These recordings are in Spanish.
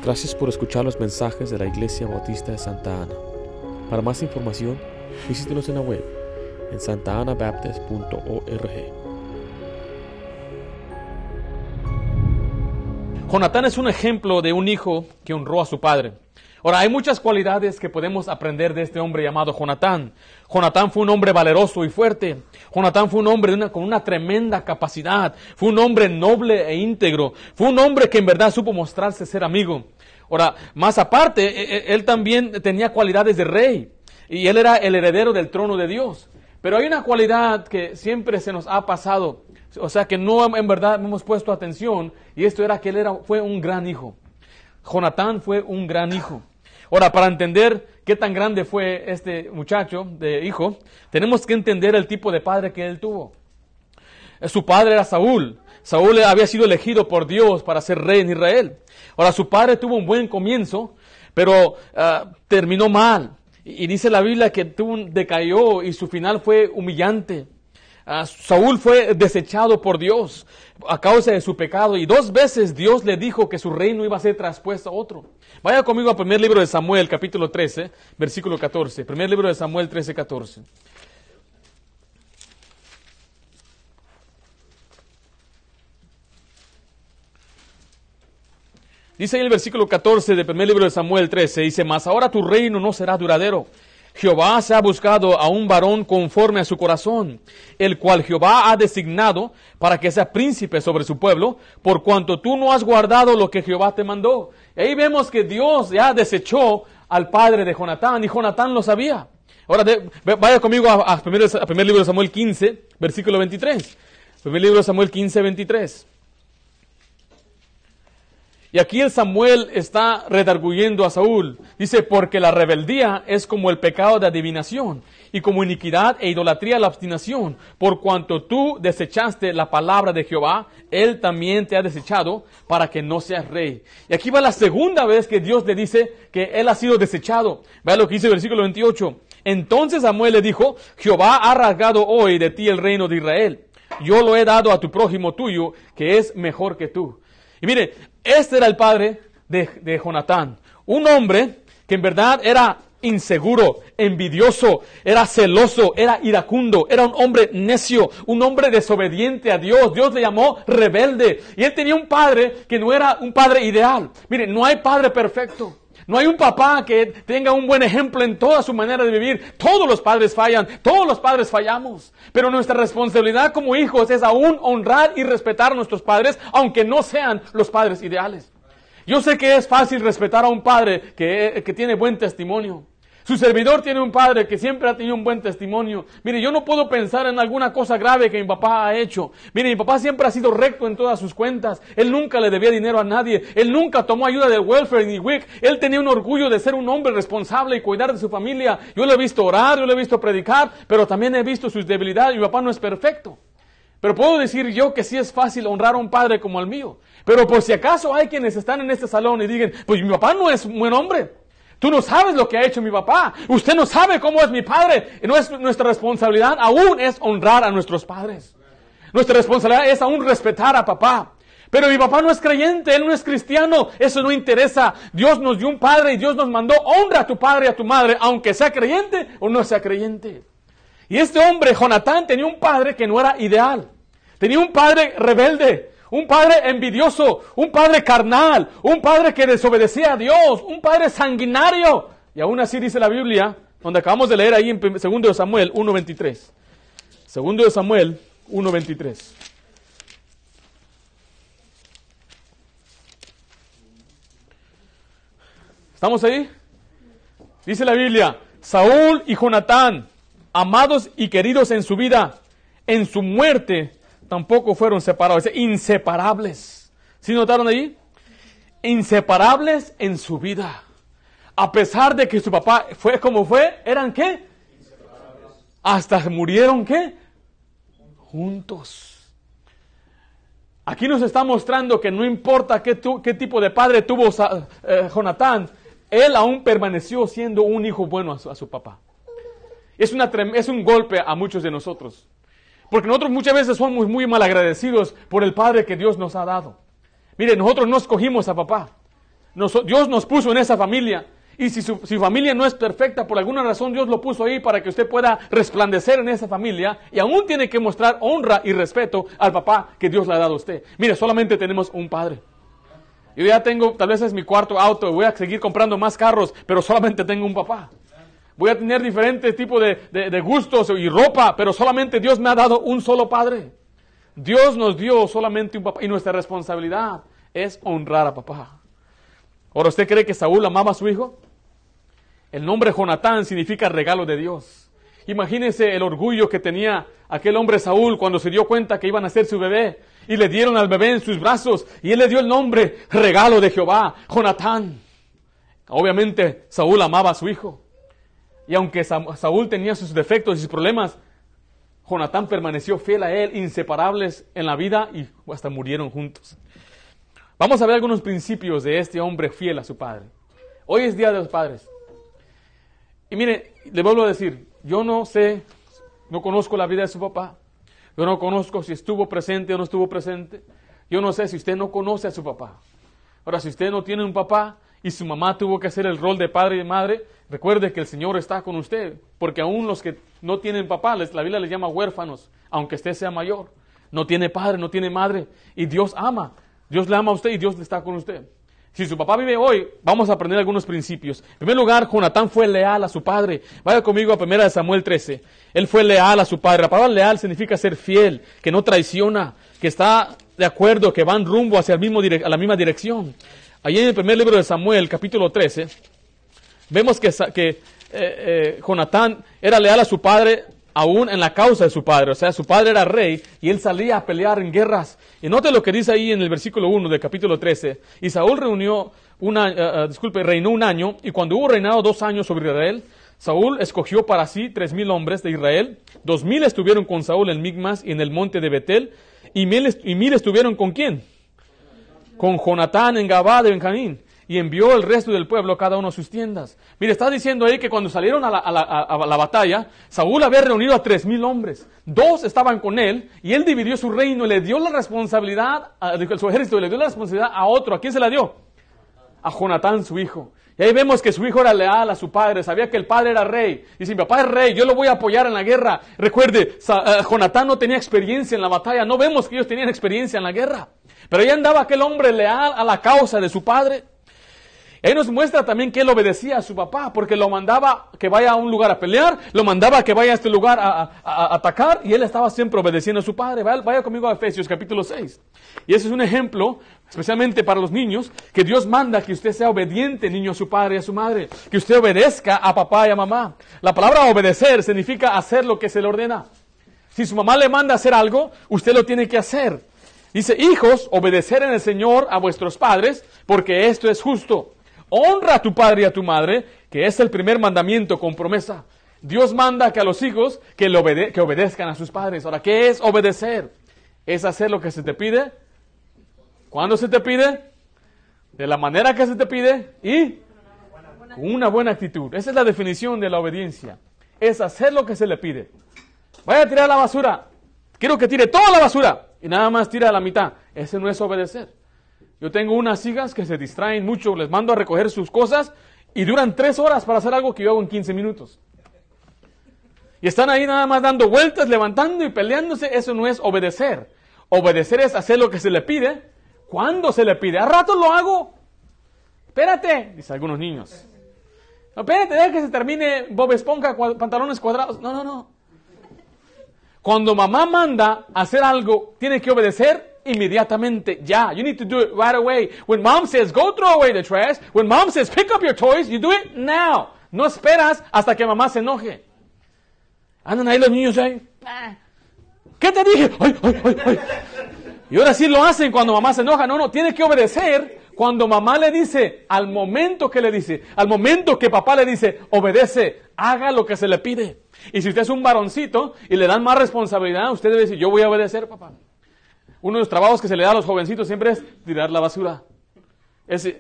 Gracias por escuchar los mensajes de la Iglesia Bautista de Santa Ana. Para más información, visítenos en la web en santaanabaptist.org. Jonatán es un ejemplo de un hijo que honró a su padre. Ahora, hay muchas cualidades que podemos aprender de este hombre llamado Jonatán. Jonatán fue un hombre valeroso y fuerte. Jonatán fue un hombre con una tremenda capacidad. Fue un hombre noble e íntegro. Fue un hombre que en verdad supo mostrarse ser amigo. Ahora, más aparte, él también tenía cualidades de rey. Y él era el heredero del trono de Dios. Pero hay una cualidad que siempre se nos ha pasado. O sea, que no en verdad hemos puesto atención. Y esto era que él fue un gran hijo. Jonatán fue un gran hijo. Ahora, para entender qué tan grande fue este muchacho de hijo, tenemos que entender el tipo de padre que él tuvo. Su padre era Saúl. Saúl había sido elegido por Dios para ser rey en Israel. Ahora, su padre tuvo un buen comienzo, pero terminó mal. Y dice la Biblia que decayó y su final fue humillante. Saúl fue desechado por Dios a causa de su pecado y 2 veces Dios le dijo que su reino iba a ser traspuesto a otro. Vaya conmigo al primer libro de Samuel, capítulo 13, versículo 14. Primer libro de Samuel 13, 14. Dice ahí el versículo 14 del primer libro de Samuel 13, dice, mas ahora tu reino no será duradero. Jehová se ha buscado a un varón conforme a su corazón, el cual Jehová ha designado para que sea príncipe sobre su pueblo, por cuanto tú no has guardado lo que Jehová te mandó. Y ahí vemos que Dios ya desechó al padre de Jonatán, y Jonatán lo sabía. Ahora vaya conmigo a primer libro de Samuel 15, versículo 23. Primer libro de Samuel 15, 23. Y aquí el Samuel está redarguyendo a Saúl. Dice, porque la rebeldía es como el pecado de adivinación, y como iniquidad e idolatría la obstinación. Por cuanto tú desechaste la palabra de Jehová, él también te ha desechado para que no seas rey. Y aquí va la segunda vez que Dios le dice que él ha sido desechado. Vea lo que dice el versículo 28. Entonces Samuel le dijo, Jehová ha rasgado hoy de ti el reino de Israel. Yo lo he dado a tu prójimo tuyo, que es mejor que tú. Y mire, este era el padre de Jonatán. Un hombre que en verdad era inseguro, envidioso, era celoso, era iracundo, era un hombre necio, un hombre desobediente a Dios. Dios le llamó rebelde. Y él tenía un padre que no era un padre ideal. Mire, no hay padre perfecto. No hay un papá que tenga un buen ejemplo en toda su manera de vivir. Todos los padres fallan, todos los padres fallamos. Pero nuestra responsabilidad como hijos es aún honrar y respetar a nuestros padres, aunque no sean los padres ideales. Yo sé que es fácil respetar a un padre que tiene buen testimonio. Su servidor tiene un padre que siempre ha tenido un buen testimonio. Mire, yo no puedo pensar en alguna cosa grave que mi papá ha hecho. Mire, mi papá siempre ha sido recto en todas sus cuentas. Él nunca le debía dinero a nadie. Él nunca tomó ayuda del welfare ni WIC. Él tenía un orgullo de ser un hombre responsable y cuidar de su familia. Yo lo he visto orar, yo lo he visto predicar, pero también he visto sus debilidades. Mi papá no es perfecto. Pero puedo decir yo que sí es fácil honrar a un padre como el mío. Pero por si acaso hay quienes están en este salón y digan, pues mi papá no es un buen hombre. Tú no sabes lo que ha hecho mi papá. Usted no sabe cómo es mi padre. No es nuestra responsabilidad aún es honrar a nuestros padres. Nuestra responsabilidad es aún respetar a papá. Pero mi papá no es creyente, él no es cristiano. Eso no interesa. Dios nos dio un padre y Dios nos mandó, honra a tu padre y a tu madre, aunque sea creyente o no sea creyente. Y este hombre, Jonatán, tenía un padre que no era ideal. Tenía un padre rebelde. Un padre envidioso, un padre carnal, un padre que desobedecía a Dios, un padre sanguinario. Y aún así dice la Biblia, donde acabamos de leer ahí en 2 de Samuel 1.23. 2 de Samuel 1.23. ¿Estamos ahí? Dice la Biblia, Saúl y Jonatán, amados y queridos en su vida, en su muerte, tampoco fueron separados, inseparables. ¿Sí notaron ahí? Inseparables en su vida. A pesar de que su papá fue como fue, ¿eran qué? Inseparables. Hasta murieron ¿qué? Juntos. Aquí nos está mostrando que no importa qué tipo de padre tuvo Jonatán, él aún permaneció siendo un hijo bueno a su papá. Es un golpe a muchos de nosotros. Porque nosotros muchas veces somos muy malagradecidos por el padre que Dios nos ha dado. Mire, nosotros no escogimos a papá. Dios nos puso en esa familia. Y si su familia no es perfecta, por alguna razón Dios lo puso ahí para que usted pueda resplandecer en esa familia. Y aún tiene que mostrar honra y respeto al papá que Dios le ha dado a usted. Mire, solamente tenemos un padre. Yo ya tengo, tal vez es mi cuarto auto, voy a seguir comprando más carros, pero solamente tengo un papá. Voy a tener diferentes tipos de gustos y ropa, pero solamente Dios me ha dado un solo padre. Dios nos dio solamente un papá y nuestra responsabilidad es honrar a papá. Ahora, ¿usted cree que Saúl amaba a su hijo? El nombre Jonatán significa regalo de Dios. Imagínese el orgullo que tenía aquel hombre Saúl cuando se dio cuenta que iban a ser su bebé y le dieron al bebé en sus brazos y él le dio el nombre regalo de Jehová, Jonatán. Obviamente Saúl amaba a su hijo y aunque Saúl tenía sus defectos y sus problemas, Jonatán permaneció fiel a él, inseparables en la vida y hasta murieron juntos. Vamos a ver algunos principios de este hombre fiel a su padre. Hoy es Día de los Padres. Y mire, le vuelvo a decir, yo no sé, no conozco la vida de su papá. Yo no conozco si estuvo presente o no estuvo presente. Yo no sé si usted no conoce a su papá. Ahora, si usted no tiene un papá y su mamá tuvo que hacer el rol de padre y madre, recuerde que el Señor está con usted. Porque aún los que no tienen papá, la Biblia les llama huérfanos, aunque usted sea mayor. No tiene padre, no tiene madre. Y Dios ama. Dios le ama a usted y Dios está con usted. Si su papá vive hoy, vamos a aprender algunos principios. En primer lugar, Jonatán fue leal a su padre. Vaya conmigo a 1 Samuel 13. Él fue leal a su padre. La palabra leal significa ser fiel, que no traiciona, que está de acuerdo, que van rumbo hacia a la misma dirección. Allí en el primer libro de Samuel, capítulo 13, vemos que Jonatán era leal a su padre aún en la causa de su padre. O sea, su padre era rey y él salía a pelear en guerras. Y note lo que dice ahí en el versículo 1 del capítulo 13. Y Saúl reinó un año, y cuando hubo reinado 2 años sobre Israel, Saúl escogió para sí 3,000 hombres de Israel. 2,000 estuvieron con Saúl en Migmas y en el monte de Betel. Y 1,000 estuvieron ¿con quién? Con Jonatán en Gabá de Benjamín. Y envió el resto del pueblo cada uno a sus tiendas. Mire, está diciendo ahí que cuando salieron a la batalla, Saúl había reunido a 3,000 hombres. 2 estaban con él, y él dividió su reino y le dio la responsabilidad, su ejército le dio la responsabilidad a otro. ¿A quién se la dio? A Jonatán, su hijo. Y ahí vemos que su hijo era leal a su padre, sabía que el padre era rey. Y si mi papá es rey, yo lo voy a apoyar en la guerra. Recuerde, Jonatán no tenía experiencia en la batalla, no vemos que ellos tenían experiencia en la guerra. Pero ahí andaba aquel hombre leal a la causa de su padre. Ahí nos muestra también que él obedecía a su papá, porque lo mandaba que vaya a un lugar a pelear, lo mandaba que vaya a este lugar a atacar, y él estaba siempre obedeciendo a su padre. Vaya conmigo a Efesios capítulo 6. Y ese es un ejemplo, especialmente para los niños, que Dios manda que usted sea obediente, niño, a su padre y a su madre, que usted obedezca a papá y a mamá. La palabra obedecer significa hacer lo que se le ordena. Si su mamá le manda a hacer algo, usted lo tiene que hacer. Dice, hijos, obedecer en el Señor a vuestros padres, porque esto es justo. Honra a tu padre y a tu madre, que es el primer mandamiento con promesa. Dios manda que a los hijos que obedezcan a sus padres. Ahora, ¿qué es obedecer? Es hacer lo que se te pide. ¿Cuándo se te pide? De la manera que se te pide y con una buena actitud. Esa es la definición de la obediencia. Es hacer lo que se le pide. Vaya a tirar la basura. Quiero que tire toda la basura y nada más tira la mitad. Ese no es obedecer. Yo tengo unas hijas que se distraen mucho, les mando a recoger sus cosas y duran 3 horas para hacer algo que yo hago en 15 minutos. Y están ahí nada más dando vueltas, levantando y peleándose. Eso no es obedecer. Obedecer es hacer lo que se le pide. ¿Cuándo se le pide? A rato lo hago. Espérate, dicen algunos niños. No, espérate, deja que se termine Bob Esponja, pantalones cuadrados. No. Cuando mamá manda hacer algo, tiene que obedecer inmediatamente, ya. You need to do it right away. When mom says, go throw away the trash. When mom says, pick up your toys, you do it now. No esperas hasta que mamá se enoje. Andan ahí los niños ahí. ¿Qué te dije? Ay. Y ahora sí lo hacen cuando mamá se enoja. No, tiene que obedecer cuando mamá le dice, al momento que le dice, al momento que papá le dice, obedece, haga lo que se le pide. Y si usted es un varoncito y le dan más responsabilidad, usted debe decir, yo voy a obedecer, papá. Uno de los trabajos que se le da a los jovencitos siempre es tirar la basura. Si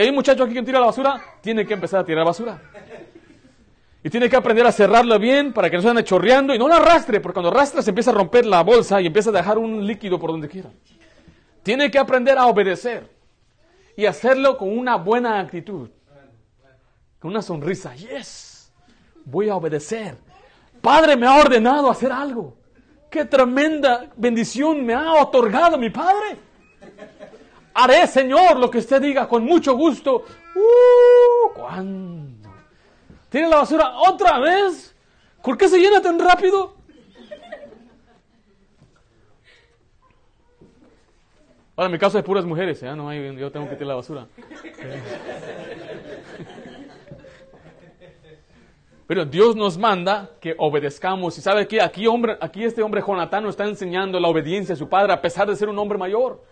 hay un muchacho aquí que tira la basura, tiene que empezar a tirar basura. Y tiene que aprender a cerrarlo bien para que no se ande chorreando y no la arrastre, porque cuando arrastra se empieza a romper la bolsa y empieza a dejar un líquido por donde quiera. Tiene que aprender a obedecer. y hacerlo con una buena actitud. Con una sonrisa. Yes, voy a obedecer. Padre me ha ordenado hacer algo. Qué tremenda bendición me ha otorgado mi Padre. Haré, Señor, lo que usted diga con mucho gusto. ¿Cuándo? ¿Tiene la basura otra vez? ¿Por qué se llena tan rápido? Ahora, en mi caso es puras mujeres, ¿eh? No hay, yo tengo que tirar la basura. Pero Dios nos manda que obedezcamos. Y sabe que aquí este hombre Jonatán nos está enseñando la obediencia a su padre, a pesar de ser un hombre mayor.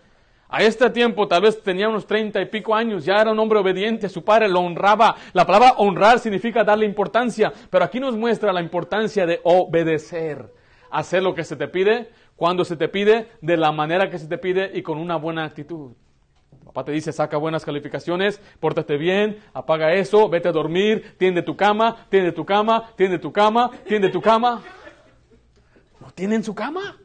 A este tiempo, tal vez tenía unos 30 y pico años, ya era un hombre obediente a su padre, lo honraba. La palabra honrar significa darle importancia, pero aquí nos muestra la importancia de obedecer. Hacer lo que se te pide, cuando se te pide, de la manera que se te pide y con una buena actitud. Papá te dice, saca buenas calificaciones, pórtate bien, apaga eso, vete a dormir, tiende tu cama, tiende tu cama, tiende tu cama, tiende tu cama. ¿No tienen su cama?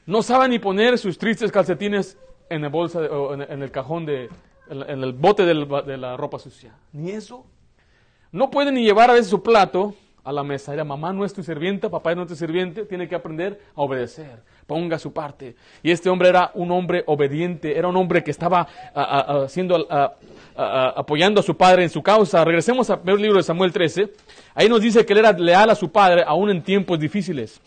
No saben ni poner sus tristes calcetines en la bolsa o en el cajón, en el bote de la ropa sucia. Ni eso. No pueden ni llevar a veces su plato a la mesa. Era, mamá no es tu sirvienta, papá no es tu sirviente, tiene que aprender a obedecer. Ponga su parte. Y este hombre era un hombre obediente, era un hombre que estaba apoyando a su padre en su causa. Regresemos al primer libro de Samuel 13. Ahí nos dice que él era leal a su padre aún en tiempos difíciles.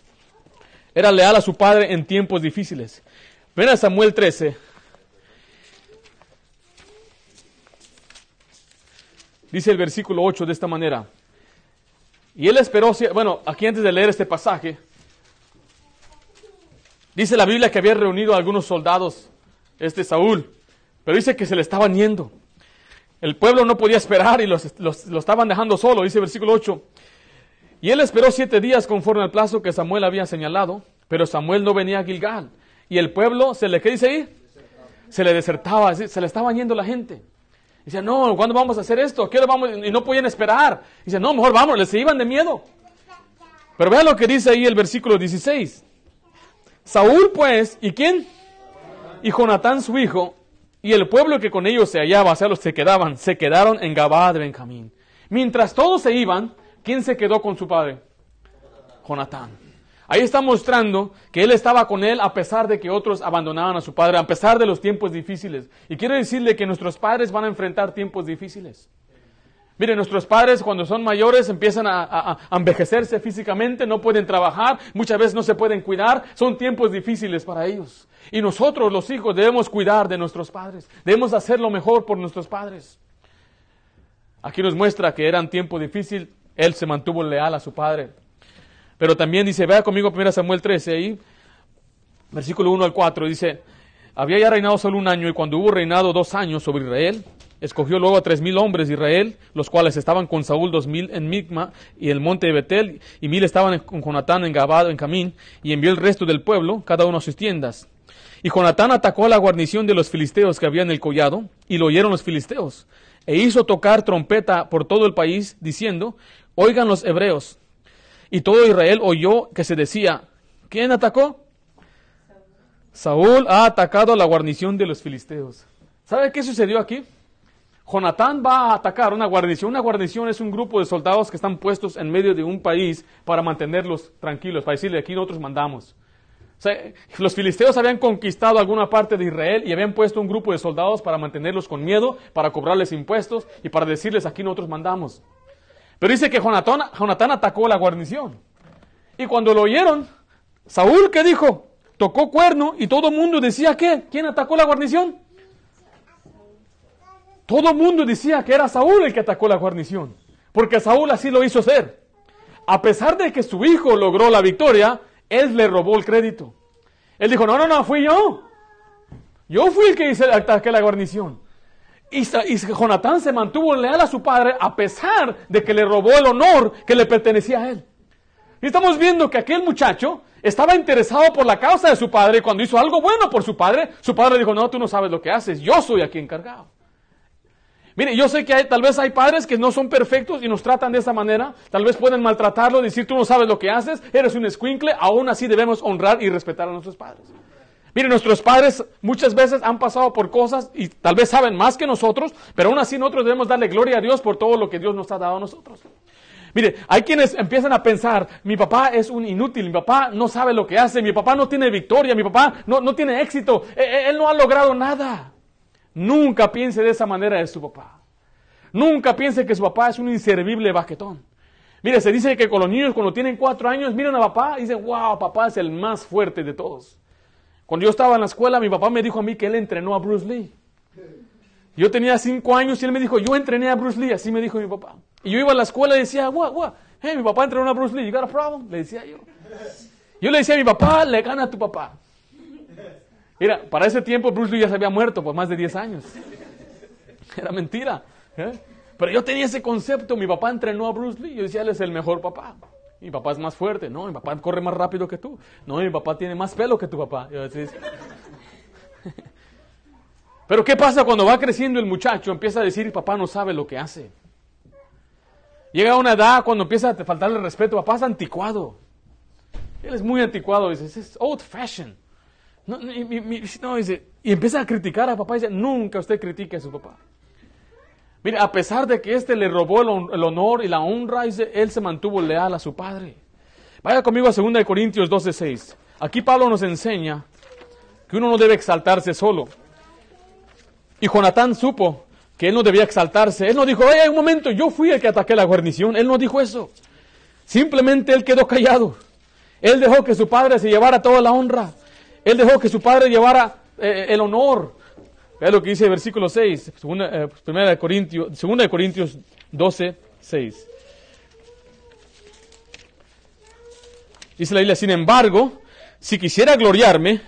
Era leal a su padre en tiempos difíciles. Ven a Samuel 13. Dice el versículo 8 de esta manera. Y él esperó, bueno, aquí antes de leer este pasaje, dice la Biblia que había reunido a algunos soldados, Saúl, pero dice que se le estaban yendo. El pueblo no podía esperar y lo estaban dejando solo, dice el versículo 8. Y él esperó 7 días conforme al plazo que Samuel había señalado, pero Samuel no venía a Gilgal. Y el pueblo, ¿qué dice ahí? Se le desertaba, se le estaban yendo la gente. Dice, no, ¿cuándo vamos a hacer esto? ¿A qué hora vamos? Y no podían esperar. Dice, no, mejor vamos, les iban de miedo. Pero vean lo que dice ahí el versículo 16. Saúl pues, ¿y quién? Y Jonatán su hijo, y el pueblo que con ellos se hallaba, o sea, los se quedaron en Gabaa de Benjamín. Mientras todos se iban, ¿quién se quedó con su padre? Jonatán. Ahí está mostrando que él estaba con él a pesar de que otros abandonaban a su padre, a pesar de los tiempos difíciles. Y quiero decirle que nuestros padres van a enfrentar tiempos difíciles. Miren, nuestros padres cuando son mayores empiezan a envejecerse físicamente, no pueden trabajar, muchas veces no se pueden cuidar, son tiempos difíciles para ellos. Y nosotros, los hijos, debemos cuidar de nuestros padres, debemos hacer lo mejor por nuestros padres. Aquí nos muestra que era un tiempo difícil, él se mantuvo leal a su padre. Pero también dice, vea conmigo 1 Samuel 13, ahí, versículo 1 al 4, dice, había ya reinado solo 1 año, y cuando hubo reinado 2 años sobre Israel, escogió luego a 3,000 hombres de Israel, los cuales estaban con Saúl 2,000 en Micma y el monte de Betel, y 1,000 estaban con Jonatán en Gabaa, en Camín, y envió el resto del pueblo, cada uno a sus tiendas. Y Jonatán atacó a la guarnición de los filisteos que había en el collado, y lo oyeron los filisteos, e hizo tocar trompeta por todo el país, diciendo, oigan los hebreos. Y todo Israel oyó que se decía, ¿quién atacó? Saúl ha atacado a la guarnición de los filisteos. ¿Sabe qué sucedió aquí? Jonatán va a atacar una guarnición. Una guarnición es un grupo de soldados que están puestos en medio de un país para mantenerlos tranquilos, para decirle, aquí nosotros mandamos. O sea, los filisteos habían conquistado alguna parte de Israel y habían puesto un grupo de soldados para mantenerlos con miedo, para cobrarles impuestos y para decirles, aquí nosotros mandamos. Pero dice que Jonatán atacó la guarnición. Y cuando lo oyeron, Saúl, ¿qué dijo? Tocó cuerno y todo el mundo decía, ¿qué? ¿Quién atacó la guarnición? Todo el mundo decía que era Saúl el que atacó la guarnición. Porque Saúl así lo hizo ser. A pesar de que su hijo logró la victoria, él le robó el crédito. Él dijo, no, fui yo. Yo fui el que ataqué la guarnición. Y Jonatán se mantuvo leal a su padre a pesar de que le robó el honor que le pertenecía a él. Y estamos viendo que aquel muchacho estaba interesado por la causa de su padre. Cuando hizo algo bueno por su padre dijo, no, tú no sabes lo que haces, yo soy aquí encargado. Mire, yo sé que tal vez hay padres que no son perfectos y nos tratan de esa manera. Tal vez pueden maltratarlo, decir, tú no sabes lo que haces, eres un escuincle. Aún así debemos honrar y respetar a nuestros padres. Mire, nuestros padres muchas veces han pasado por cosas y tal vez saben más que nosotros, pero aún así nosotros debemos darle gloria a Dios por todo lo que Dios nos ha dado a nosotros. Mire, hay quienes empiezan a pensar, mi papá es un inútil, mi papá no sabe lo que hace, mi papá no tiene victoria, mi papá no tiene éxito, él no ha logrado nada. Nunca piense de esa manera de su papá. Nunca piense que su papá es un inservible baquetón. Mire, se dice que con los niños cuando tienen 4 años miran a papá y dicen, wow, papá es el más fuerte de todos. Cuando yo estaba en la escuela, mi papá me dijo a mí que él entrenó a Bruce Lee. Yo tenía 5 años y él me dijo, yo entrené a Bruce Lee, así me dijo mi papá. Y yo iba a la escuela y decía, hey, mi papá entrenó a Bruce Lee, you got a problem? Le decía yo. Yo le decía a mi papá, le gana a tu papá. Mira, para ese tiempo Bruce Lee ya se había muerto por más de 10 años. Era mentira. Pero yo tenía ese concepto, mi papá entrenó a Bruce Lee, yo decía, él es el mejor papá. Mi papá es más fuerte, no, mi papá corre más rápido que tú. No, mi papá tiene más pelo que tu papá. Yo decía, pero ¿qué pasa cuando va creciendo el muchacho? Empieza a decir, papá no sabe lo que hace. Llega a una edad cuando empieza a faltarle respeto, papá es anticuado. Él es muy anticuado, dice, es old fashion. Dice, y empieza a criticar a papá y dice, nunca usted critique a su papá. Mire, a pesar de que le robó el honor y la honra, dice, él se mantuvo leal a su padre. Vaya conmigo a 2 Corintios 12:6. Aquí Pablo nos enseña que uno no debe exaltarse solo. Y Jonatán supo que él no debía exaltarse. Él no dijo, oye, un momento, yo fui el que ataqué la guarnición. Él no dijo eso. Simplemente él quedó callado. Él dejó que su padre se llevara toda la honra. Él dejó que su padre llevara el honor. Vea lo que dice el versículo 6, 2 Corintios 12:6. Dice la Biblia, sin embargo, si quisiera gloriarme,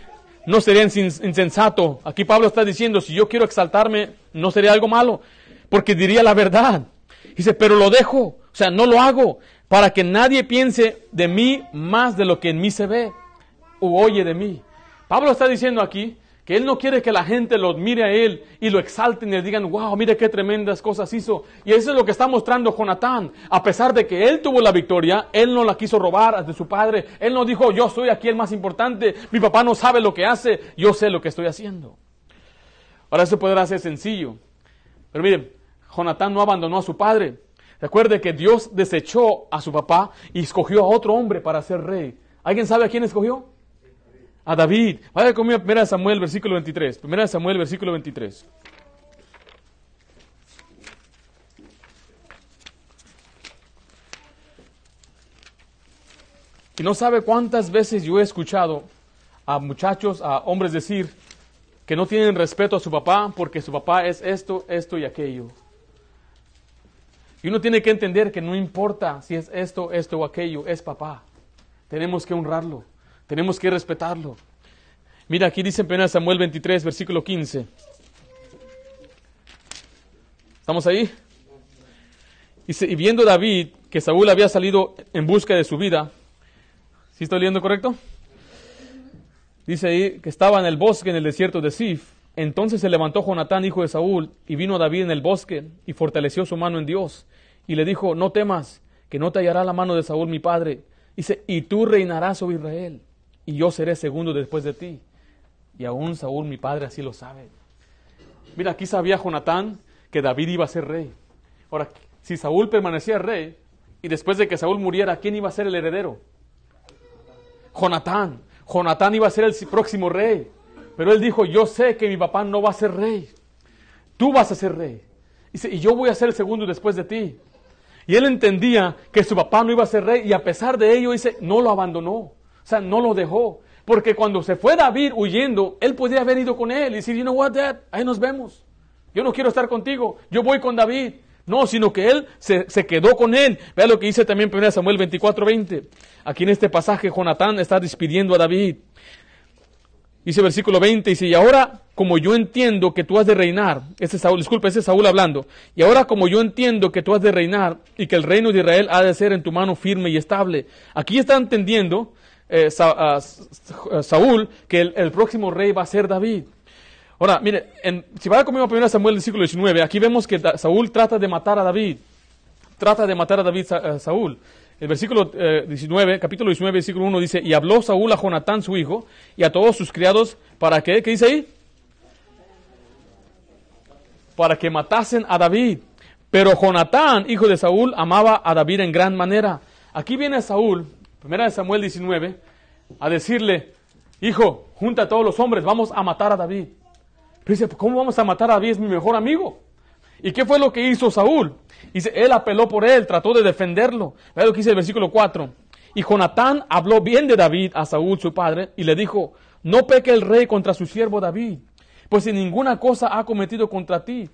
no sería insensato. Aquí Pablo está diciendo, si yo quiero exaltarme, no sería algo malo, porque diría la verdad. Dice, pero lo dejo, o sea, no lo hago, para que nadie piense de mí más de lo que en mí se ve, o oye de mí. Pablo está diciendo aquí, que él no quiere que la gente lo mire a él y lo exalten y le digan, wow, mire qué tremendas cosas hizo. Y eso es lo que está mostrando Jonatán. A pesar de que él tuvo la victoria, él no la quiso robar de su padre. Él no dijo, yo soy aquí el más importante, mi papá no sabe lo que hace, yo sé lo que estoy haciendo. Ahora eso podrá ser sencillo. Pero miren, Jonatán no abandonó a su padre. Recuerde que Dios desechó a su papá y escogió a otro hombre para ser rey. ¿Alguien sabe a quién escogió? A David. Vaya conmigo a 1 Samuel, versículo 23. 1 Samuel, versículo 23. Y no sabe cuántas veces yo he escuchado a muchachos, a hombres decir que no tienen respeto a su papá porque su papá es esto, esto y aquello. Y uno tiene que entender que no importa si es esto, esto o aquello, es papá. Tenemos que honrarlo. Tenemos que respetarlo. Mira, aquí dice en 1 Samuel 23, versículo 15. ¿Estamos ahí? Dice, y viendo David que Saúl había salido en busca de su vida. ¿Sí estoy leyendo correcto? Dice ahí que estaba en el bosque en el desierto de Sif. Entonces se levantó Jonatán, hijo de Saúl, y vino a David en el bosque y fortaleció su mano en Dios. Y le dijo, no temas, que no te hallará la mano de Saúl mi padre. Dice, y tú reinarás sobre Israel, y yo seré segundo después de ti. Y aún Saúl, mi padre, así lo sabe. Mira, aquí sabía Jonatán que David iba a ser rey. Ahora, si Saúl permanecía rey, y después de que Saúl muriera, ¿quién iba a ser el heredero? Jonatán. Jonatán iba a ser el próximo rey. Pero él dijo, yo sé que mi papá no va a ser rey. Tú vas a ser rey. Dice, y yo voy a ser el segundo después de ti. Y él entendía que su papá no iba a ser rey, y a pesar de ello, dice, no lo abandonó. O sea, no lo dejó. Porque cuando se fue David huyendo, él podría haber ido con él y decir, you know what, Dad, ahí nos vemos. Yo no quiero estar contigo, yo voy con David. No, sino que él se quedó con él. Vea lo que dice también 1 Samuel 24:20. Aquí en este pasaje, Jonatán está despidiendo a David. Dice versículo 20, dice, y ahora como yo entiendo que tú has de reinar, ese es Saúl hablando, y ahora como yo entiendo que tú has de reinar y que el reino de Israel ha de ser en tu mano firme y estable. Aquí está entendiendo Saúl que el próximo rey va a ser David. Ahora, mire, si va conmigo a 1 Samuel, versículo 19, aquí vemos que Saúl trata de matar a David. Saúl. el versículo 19, capítulo 19, versículo 1 dice, y habló Saúl a Jonatán su hijo y a todos sus criados, ¿para qué? ¿Qué dice ahí? Para que matasen a David. Pero Jonatán, hijo de Saúl, amaba a David en gran manera. Aquí viene Saúl, 1 Samuel 19, a decirle, hijo, junta a todos los hombres, vamos a matar a David. Pero dice, ¿cómo vamos a matar a David? Es mi mejor amigo. ¿Y qué fue lo que hizo Saúl? Dice, él apeló por él, trató de defenderlo. Vea lo que dice el versículo 4. Y Jonatán habló bien de David a Saúl, su padre, y le dijo, no peque el rey contra su siervo David, pues en ninguna cosa ha cometido contra ti.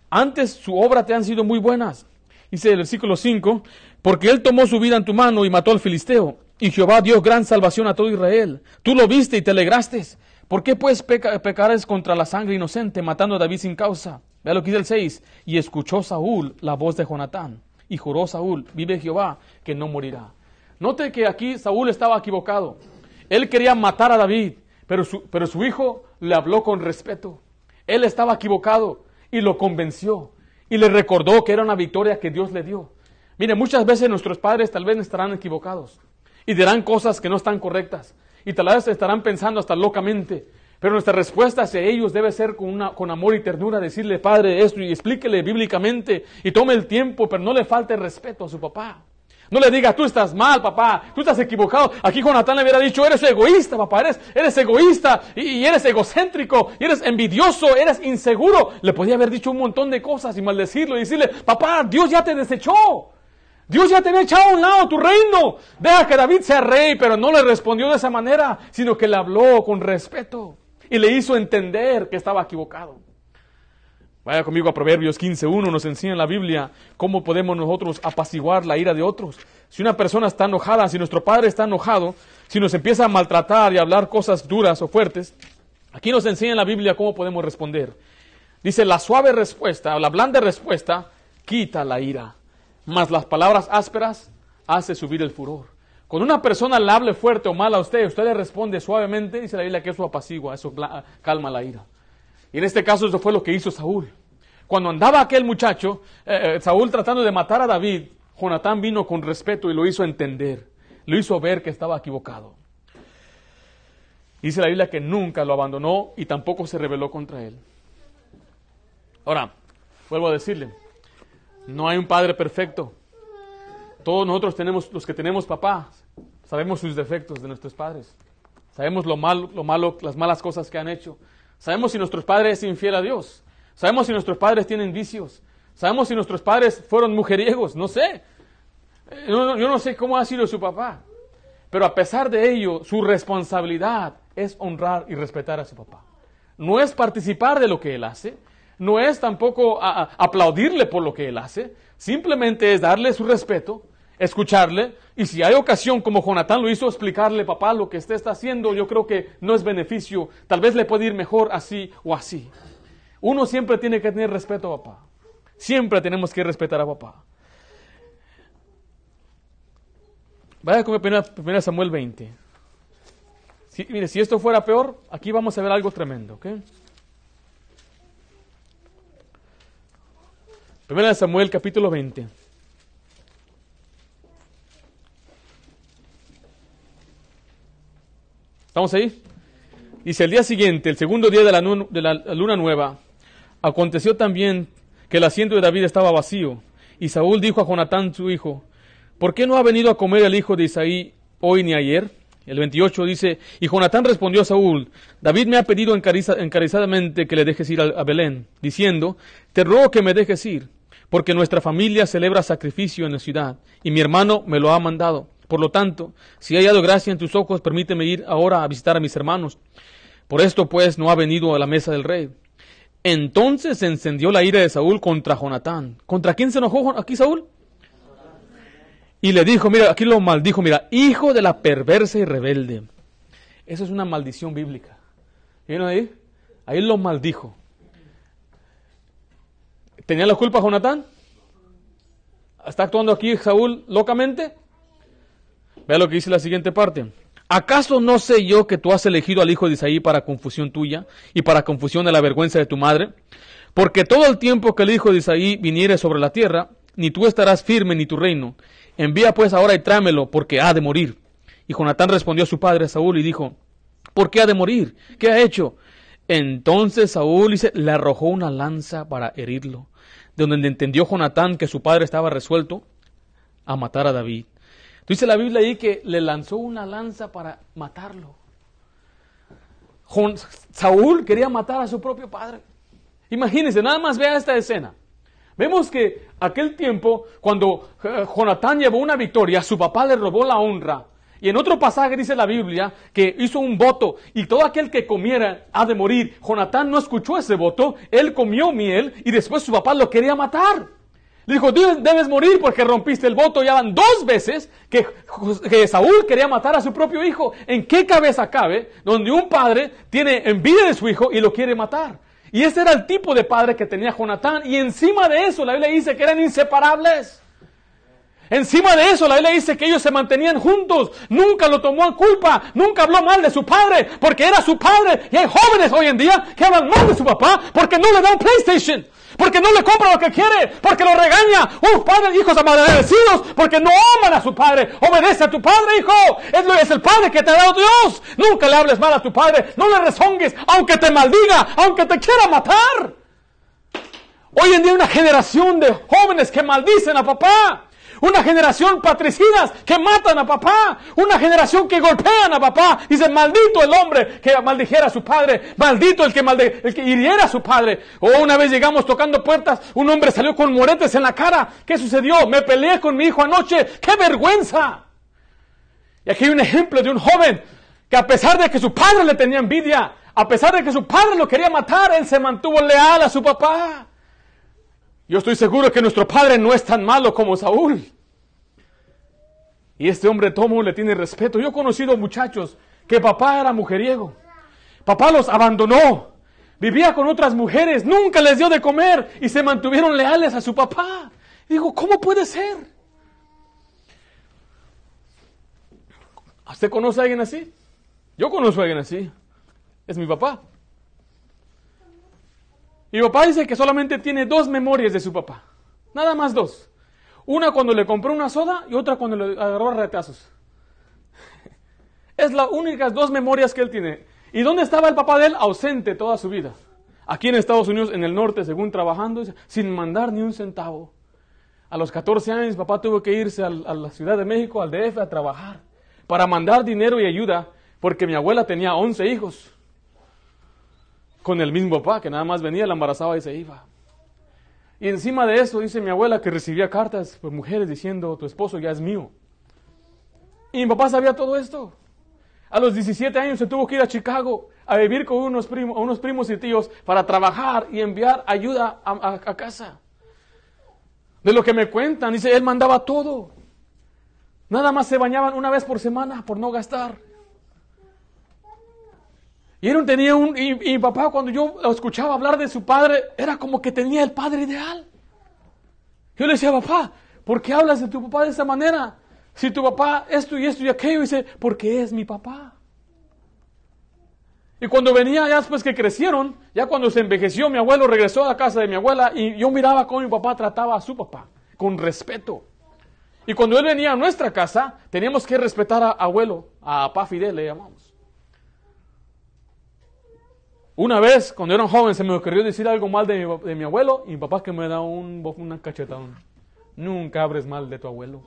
Antes su obra te han sido muy buenas. Dice el versículo 5, porque él tomó su vida en tu mano y mató al filisteo, y Jehová dio gran salvación a todo Israel. Tú lo viste y te alegraste. ¿Por qué pues pecares contra la sangre inocente, matando a David sin causa? Vea lo que dice el 6, y escuchó Saúl la voz de Jonatán, y juró Saúl, vive Jehová, que no morirá. Note que aquí Saúl estaba equivocado. Él quería matar a David, pero su hijo le habló con respeto. Él estaba equivocado y lo convenció y le recordó que era una victoria que Dios le dio. Mire, muchas veces nuestros padres tal vez estarán equivocados y dirán cosas que no están correctas y tal vez estarán pensando hasta locamente, pero nuestra respuesta hacia ellos debe ser con amor y ternura, decirle, Padre, esto, y explíquele bíblicamente y tome el tiempo, pero no le falte respeto a su papá. No le diga, tú estás mal, papá, tú estás equivocado. Aquí Jonatán le hubiera dicho, eres egoísta, papá, eres egoísta y eres egocéntrico, y eres envidioso, eres inseguro. Le podía haber dicho un montón de cosas y maldecirlo y decirle, papá, Dios ya te desechó. Dios ya te había echado a un lado tu reino. Deja que David sea rey, pero no le respondió de esa manera, sino que le habló con respeto y le hizo entender que estaba equivocado. Vaya conmigo a Proverbios 15:1, nos enseña en la Biblia cómo podemos nosotros apaciguar la ira de otros. Si una persona está enojada, si nuestro padre está enojado, si nos empieza a maltratar y a hablar cosas duras o fuertes, aquí nos enseña en la Biblia cómo podemos responder. Dice, la suave respuesta, o la blanda respuesta, quita la ira, mas las palabras ásperas hace subir el furor. Cuando una persona le hable fuerte o mal a usted le responde suavemente, dice la Biblia que eso apacigua, eso calma la ira. Y en este caso eso fue lo que hizo Saúl. Cuando andaba aquel muchacho, Saúl tratando de matar a David, Jonatán vino con respeto y lo hizo entender, lo hizo ver que estaba equivocado. Dice la Biblia que nunca lo abandonó y tampoco se rebeló contra él. Ahora, vuelvo a decirle, no hay un padre perfecto. Todos nosotros tenemos, los que tenemos papás, sabemos sus defectos de nuestros padres. Sabemos lo malo, las malas cosas que han hecho. Sabemos si nuestros padres son infieles a Dios. Sabemos si nuestros padres tienen vicios. Sabemos si nuestros padres fueron mujeriegos. No sé. Yo no sé cómo ha sido su papá. Pero a pesar de ello, su responsabilidad es honrar y respetar a su papá. No es participar de lo que él hace. No es tampoco aplaudirle por lo que él hace. Simplemente es darle su respeto, escucharle, y si hay ocasión, como Jonatán lo hizo, explicarle, papá, lo que usted está haciendo, yo creo que no es beneficio, tal vez le puede ir mejor así o así. Uno siempre tiene que tener respeto a papá. Siempre tenemos que respetar a papá. Vaya con 1 Samuel 20. Mire, si esto fuera peor, aquí vamos a ver algo tremendo, ¿ok? 1 Samuel capítulo 20. ¿Estamos ahí? Dice, el día siguiente, el segundo día de la luna nueva, aconteció también que el asiento de David estaba vacío. Y Saúl dijo a Jonatán su hijo, ¿por qué no ha venido a comer el hijo de Isaí hoy ni ayer? El 28 dice, y Jonatán respondió a Saúl, David me ha pedido encarecidamente que le dejes ir a Belén, diciendo, te ruego que me dejes ir, porque nuestra familia celebra sacrificio en la ciudad, y mi hermano me lo ha mandado. Por lo tanto, si he hallado gracia en tus ojos, permíteme ir ahora a visitar a mis hermanos. Por esto, pues, no ha venido a la mesa del rey. Entonces se encendió la ira de Saúl contra Jonatán. ¿Contra quién se enojó aquí Saúl? Y le dijo, mira, aquí lo maldijo, mira, hijo de la perversa y rebelde. Eso es una maldición bíblica. ¿Vieron ahí? Ahí lo maldijo. ¿Tenía la culpa Jonatán? ¿Está actuando aquí Saúl locamente? Vea lo que dice la siguiente parte. ¿Acaso no sé yo que tú has elegido al hijo de Isaí para confusión tuya y para confusión de la vergüenza de tu madre? Porque todo el tiempo que el hijo de Isaí viniere sobre la tierra, ni tú estarás firme ni tu reino. envía pues ahora y tráemelo, porque ha de morir. Y Jonatán respondió a su padre Saúl y dijo, ¿por qué ha de morir? ¿Qué ha hecho? Entonces Saúl le arrojó una lanza para herirlo, de donde entendió Jonatán que su padre estaba resuelto a matar a David. Dice la Biblia ahí que le lanzó una lanza para matarlo. Saúl quería matar a su propio padre. Imagínense, nada más vea esta escena. Vemos que aquel tiempo, cuando Jonatán llevó una victoria, su papá le robó la honra. Y en otro pasaje dice la Biblia que hizo un voto y todo aquel que comiera ha de morir. Jonatán no escuchó ese voto, él comió miel y después su papá lo quería matar. Le dijo, debes morir porque rompiste el voto. Ya van 2 veces que Saúl quería matar a su propio hijo. ¿En qué cabeza cabe donde un padre tiene envidia de su hijo y lo quiere matar? Y ese era el tipo de padre que tenía Jonatán. Y encima de eso la Biblia dice que eran inseparables. Encima de eso, la Biblia dice que ellos se mantenían juntos. Nunca lo tomó a culpa. Nunca habló mal de su padre, porque era su padre. Y hay jóvenes hoy en día que hablan mal de su papá porque no le da un PlayStation, porque no le compra lo que quiere, porque lo regaña. Padres, hijos malagradecidos, porque no aman a su padre. Obedece a tu padre, hijo. Es el padre que te ha dado Dios. Nunca le hables mal a tu padre. No le rezongues, aunque te maldiga, aunque te quiera matar. Hoy en día hay una generación de jóvenes que maldicen a papá. Una generación patricidas que matan a papá. Una generación que golpean a papá. Dice, maldito el hombre que maldijera a su padre. Maldito el que hiriera a su padre. Una vez llegamos tocando puertas. Un hombre salió con moretes en la cara. ¿Qué sucedió? Me peleé con mi hijo anoche. ¡Qué vergüenza! Y aquí hay un ejemplo de un joven que a pesar de que su padre le tenía envidia, a pesar de que su padre lo quería matar, él se mantuvo leal a su papá. Yo estoy seguro que nuestro padre no es tan malo como Saúl. Y este hombre Tomo le tiene respeto. Yo he conocido muchachos que papá era mujeriego. Papá los abandonó. Vivía con otras mujeres. Nunca les dio de comer. Y se mantuvieron leales a su papá. Y digo, ¿cómo puede ser? ¿Usted conoce a alguien así? Yo conozco a alguien así. Es mi papá. Y mi papá dice que solamente tiene 2 memorias de su papá. Nada más 2. Una cuando le compró una soda y otra cuando le agarró a retazos. Es las únicas 2 memorias que él tiene. ¿Y dónde estaba el papá de él? Ausente toda su vida. Aquí en Estados Unidos, en el norte, según trabajando, sin mandar ni un centavo. A los 14 años, papá tuvo que irse a la Ciudad de México, al DF, a trabajar. Para mandar dinero y ayuda, porque mi abuela tenía 11 hijos. Con el mismo papá, que nada más venía, la embarazaba y se iba. Y encima de eso, dice mi abuela que recibía cartas por mujeres diciendo, tu esposo ya es mío. Y mi papá sabía todo esto. A los 17 años se tuvo que ir a Chicago a vivir con unos primos y tíos para trabajar y enviar ayuda a casa. De lo que me cuentan, dice, él mandaba todo. Nada más se bañaban una vez por semana por no gastar. Y él tenía y mi papá, cuando yo escuchaba hablar de su padre, era como que tenía el padre ideal. Yo le decía, papá, ¿por qué hablas de tu papá de esa manera? Si tu papá esto y aquello, dice, porque es mi papá. Y cuando venía, ya después que crecieron, ya cuando se envejeció, mi abuelo regresó a la casa de mi abuela y yo miraba cómo mi papá trataba a su papá, con respeto. Y cuando él venía a nuestra casa, teníamos que respetar a abuelo, a papá Fidel le llamamos. Una vez, cuando era un joven, se me ocurrió decir algo mal de mi abuelo, y mi papá que me da una cachetada. Nunca hables mal de tu abuelo.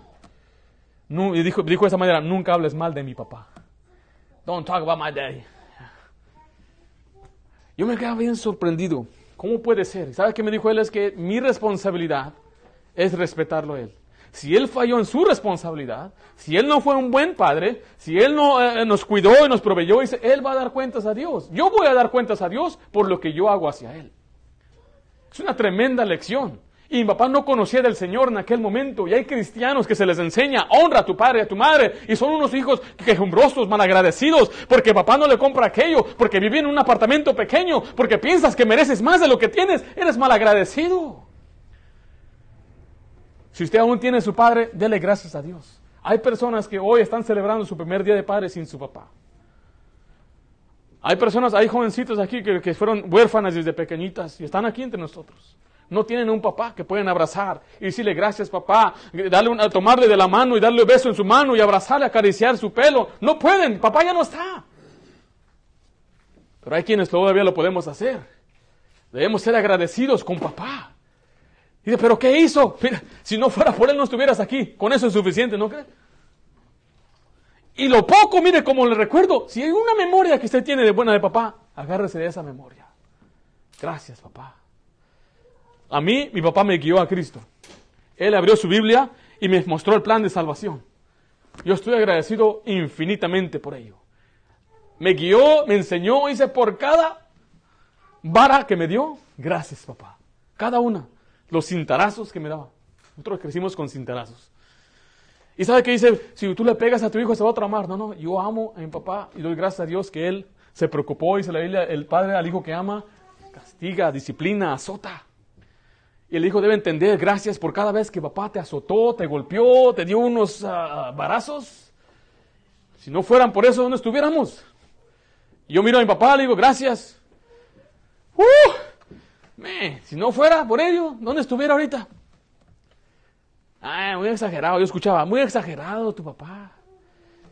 No, y dijo de esa manera, nunca hables mal de mi papá. Don't talk about my daddy. Yo me quedaba bien sorprendido. ¿Cómo puede ser? ¿Sabe qué me dijo él? Es que mi responsabilidad es respetarlo a él. Si él falló en su responsabilidad, si él no fue un buen padre, si él no nos cuidó y nos proveyó, dice, él va a dar cuentas a Dios. Yo voy a dar cuentas a Dios por lo que yo hago hacia él. Es una tremenda lección. Y mi papá no conocía del Señor en aquel momento. Y hay cristianos que se les enseña, honra a tu padre y a tu madre. Y son unos hijos quejumbrosos, malagradecidos, porque papá no le compra aquello, porque vive en un apartamento pequeño, porque piensas que mereces más de lo que tienes. Eres malagradecido. Si usted aún tiene a su padre, dele gracias a Dios. Hay personas que hoy están celebrando su primer día de padre sin su papá. Hay jovencitos aquí que fueron huérfanas desde pequeñitas y están aquí entre nosotros. no tienen un papá que puedan abrazar y decirle gracias papá, tomarle de la mano y darle un beso en su mano y abrazarle, acariciar su pelo. No pueden, papá ya no está. Pero hay quienes todavía lo podemos hacer. Debemos ser agradecidos con papá. Dice, ¿pero qué hizo? Mira, si no fuera por él no estuvieras aquí. Con eso es suficiente, ¿no crees? Y lo poco, mire, como le recuerdo, si hay una memoria que usted tiene de buena de papá, agárrese de esa memoria. Gracias, papá. A mí, mi papá me guió a Cristo. Él abrió su Biblia y me mostró el plan de salvación. Yo estoy agradecido infinitamente por ello. Me guió, me enseñó, hice por cada vara que me dio, gracias, papá. Cada una. Los cintarazos que me daba. Nosotros crecimos con cintarazos. ¿Y sabe qué dice? Si tú le pegas a tu hijo se va a tramar. No, yo amo a mi papá y doy gracias a Dios que él se preocupó, dice la Biblia, el padre al hijo que ama, castiga, disciplina, azota. Y el hijo debe entender, gracias por cada vez que papá te azotó, te golpeó, te dio unos varazos. Si no fueran por eso, ¿dónde estuviéramos? Y yo miro a mi papá, le digo, gracias. Si no fuera por ello, ¿dónde estuviera ahorita? Muy exagerado, yo escuchaba, muy exagerado tu papá.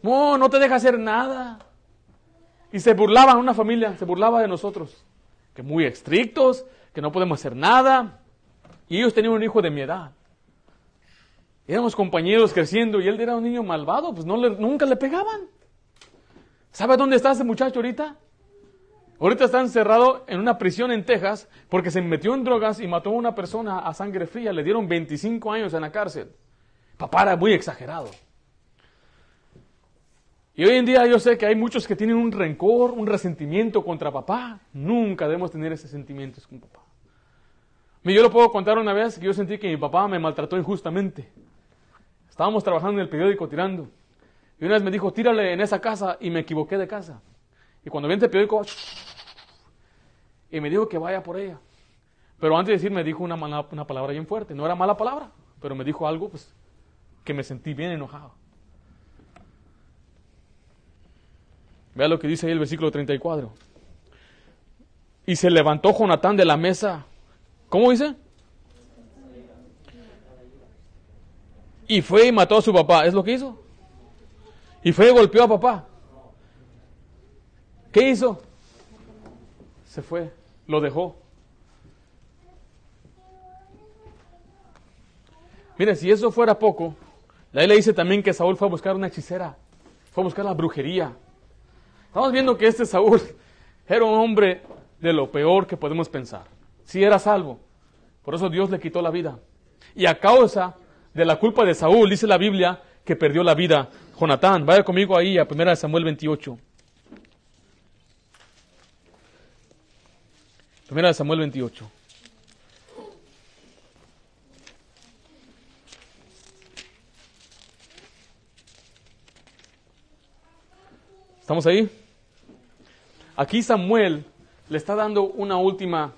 No te deja hacer nada. Y se burlaba una familia, se burlaba de nosotros. Que muy estrictos, que no podemos hacer nada. Y ellos tenían un hijo de mi edad. Éramos compañeros creciendo y él era un niño malvado, pues nunca le pegaban. ¿Sabe dónde está ese muchacho ahorita? Ahorita está encerrado en una prisión en Texas porque se metió en drogas y mató a una persona a sangre fría. Le dieron 25 años en la cárcel. Papá era muy exagerado. Y hoy en día yo sé que hay muchos que tienen un rencor, un resentimiento contra papá. Nunca debemos tener esos sentimientos con papá. Yo lo puedo contar una vez que yo sentí que mi papá me maltrató injustamente. Estábamos trabajando en el periódico tirando. Y una vez me dijo, tírale en esa casa, y me equivoqué de casa. Y cuando viene el periódico, y me dijo que vaya por ella. Pero antes de decir, me dijo una palabra bien fuerte. No era mala palabra, pero me dijo algo pues, que me sentí bien enojado. Vea lo que dice ahí el versículo 34. Y se levantó Jonatán de la mesa. ¿Cómo dice? Y fue y mató a su papá. ¿Es lo que hizo? Y fue y golpeó a papá. ¿Qué hizo? Se fue, lo dejó. Mire, si eso fuera poco, la Biblia dice también que Saúl fue a buscar una hechicera, fue a buscar la brujería. Estamos viendo que este Saúl era un hombre de lo peor que podemos pensar. Si era salvo, por eso Dios le quitó la vida. Y a causa de la culpa de Saúl, dice la Biblia, que perdió la vida Jonatán. Vaya conmigo ahí a 1 Samuel 28. 1 Samuel 28. ¿Estamos ahí? Aquí Samuel le está dando una última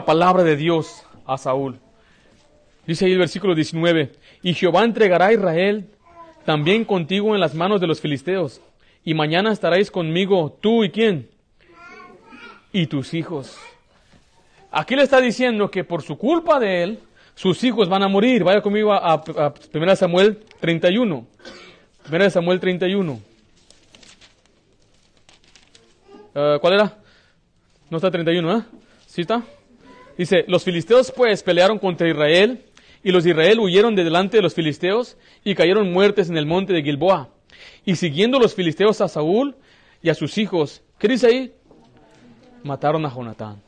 palabra de Dios a Saúl. Dice ahí el versículo 19, y Jehová entregará a Israel también contigo en las manos de los filisteos, y mañana estaréis conmigo tú y ¿quién? Y tus hijos. Aquí le está diciendo que por su culpa de él, sus hijos van a morir. Vaya conmigo a 1 Samuel 31. 1 Samuel 31. ¿Cuál era? No está 31, ¿eh? ¿Sí está? Dice, los filisteos pues pelearon contra Israel, y los de Israel huyeron de delante de los filisteos, y cayeron muertes en el monte de Gilboa. Y siguiendo los filisteos a Saúl y a sus hijos, ¿qué dice ahí? Mataron a Jonatán.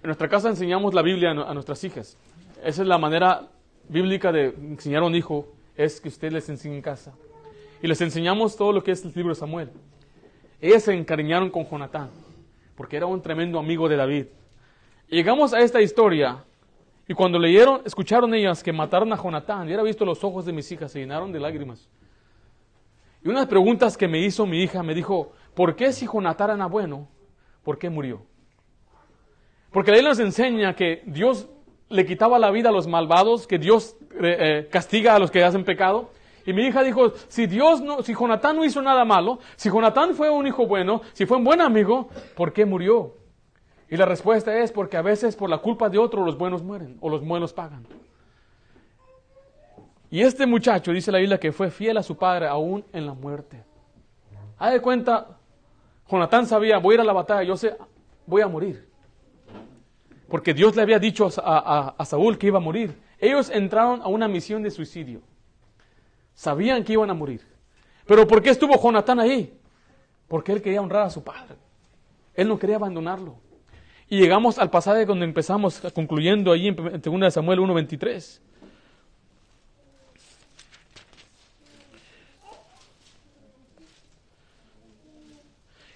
En nuestra casa enseñamos la Biblia a nuestras hijas. Esa es la manera bíblica de enseñar a un hijo, es que usted les enseñe en casa. Y les enseñamos todo lo que es el libro de Samuel. Ellas se encariñaron con Jonatán, porque era un tremendo amigo de David. Y llegamos a esta historia, y cuando escucharon ellas que mataron a Jonatán, y era visto los ojos de mis hijas, se llenaron de lágrimas. Y unas preguntas que me hizo mi hija, me dijo, ¿por qué si Jonatán era bueno, por qué murió? Porque la Biblia nos enseña que Dios le quitaba la vida a los malvados, que Dios castiga a los que hacen pecado. Y mi hija dijo, si Jonatán no hizo nada malo, si Jonatán fue un hijo bueno, si fue un buen amigo, ¿por qué murió? Y la respuesta es porque a veces por la culpa de otro los buenos mueren o los buenos pagan. Y este muchacho, dice la Biblia, que fue fiel a su padre aún en la muerte. Haz de cuenta, Jonatán sabía, voy a ir a la batalla, yo sé, voy a morir. Porque Dios le había dicho a Saúl que iba a morir. Ellos entraron a una misión de suicidio. Sabían que iban a morir. Pero ¿por qué estuvo Jonatán ahí? Porque él quería honrar a su padre. Él no quería abandonarlo. Y llegamos al pasaje donde empezamos, concluyendo ahí en 2 Samuel 1:23.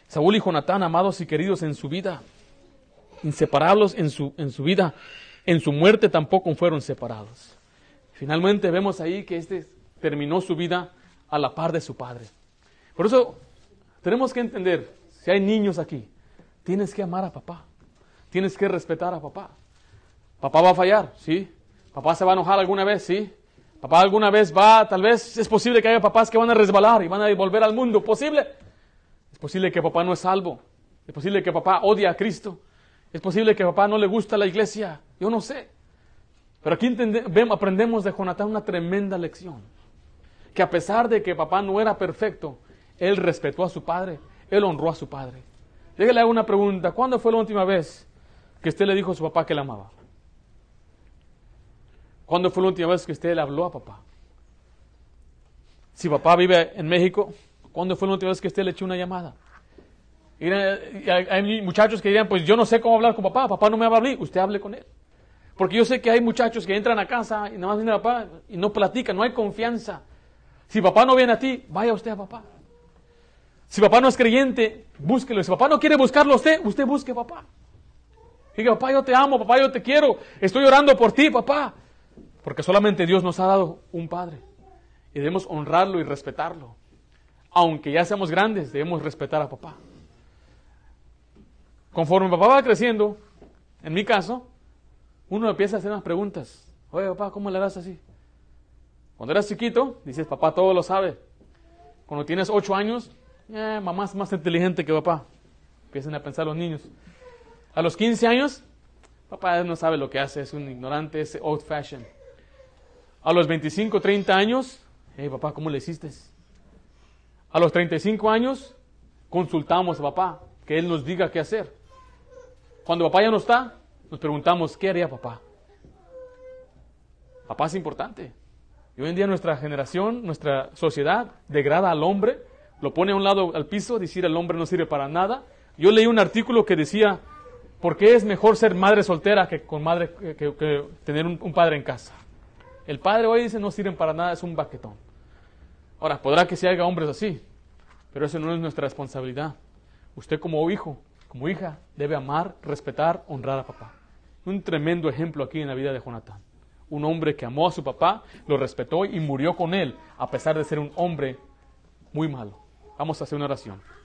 Saúl y Jonatán, amados y queridos en su vida, inseparables en su vida, en su muerte tampoco fueron separados. Finalmente vemos ahí que terminó su vida a la par de su padre. Por eso tenemos que entender, si hay niños aquí, tienes que amar a papá, tienes que respetar a papá. Papá va a fallar, sí. Papá se va a enojar alguna vez, sí. Papá alguna vez tal vez es posible que haya papás que van a resbalar y van a volver al mundo, posible. Es posible que papá no es salvo. Es posible que papá odia a Cristo. Es posible que papá no le gusta la iglesia. Yo no sé. Pero aquí aprendemos de Jonatán una tremenda lección. Que a pesar de que papá no era perfecto, él respetó a su padre. Él honró a su padre. Déjale una pregunta. ¿Cuándo fue la última vez que usted le dijo a su papá que le amaba? ¿Cuándo fue la última vez que usted le habló a papá? Si papá vive en México, ¿cuándo fue la última vez que usted le echó una llamada? Hay muchachos que dirán, pues yo no sé cómo hablar con papá, papá no me va a hablar, usted hable con él. Porque yo sé que hay muchachos que entran a casa y nada más viene a papá y no platican, no hay confianza. Si papá no viene a ti, vaya usted a papá. Si papá no es creyente, búsquelo. Si papá no quiere buscarlo a usted busque a papá. Diga, papá, yo te amo, papá, yo te quiero, estoy orando por ti, papá. Porque solamente Dios nos ha dado un padre. Y debemos honrarlo y respetarlo. Aunque ya seamos grandes, debemos respetar a papá. Conforme papá va creciendo, en mi caso, uno empieza a hacer unas preguntas. Oye, papá, ¿cómo le harás así? Cuando eras chiquito, dices, papá todo lo sabe. Cuando tienes 8 años, mamá es más inteligente que papá. Empiezan a pensar los niños. A los 15 años, papá no sabe lo que hace, es un ignorante, es old fashioned. A los 25, 30 años, papá, ¿cómo le hiciste? A los 35 años, consultamos a papá, que él nos diga qué hacer. Cuando papá ya no está, nos preguntamos, ¿qué haría papá? Papá es importante. Y hoy en día nuestra generación, nuestra sociedad, degrada al hombre, lo pone a un lado al piso, decir el hombre no sirve para nada. Yo leí un artículo que decía, ¿por qué es mejor ser madre soltera que tener un padre en casa? El padre hoy dice no sirven para nada, es un baquetón. Ahora, podrá que se haga hombres así, pero eso no es nuestra responsabilidad. Usted como hijo, como hija, debe amar, respetar, honrar a papá. Un tremendo ejemplo aquí en la vida de Jonatán. Un hombre que amó a su papá, lo respetó y murió con él, a pesar de ser un hombre muy malo. Vamos a hacer una oración.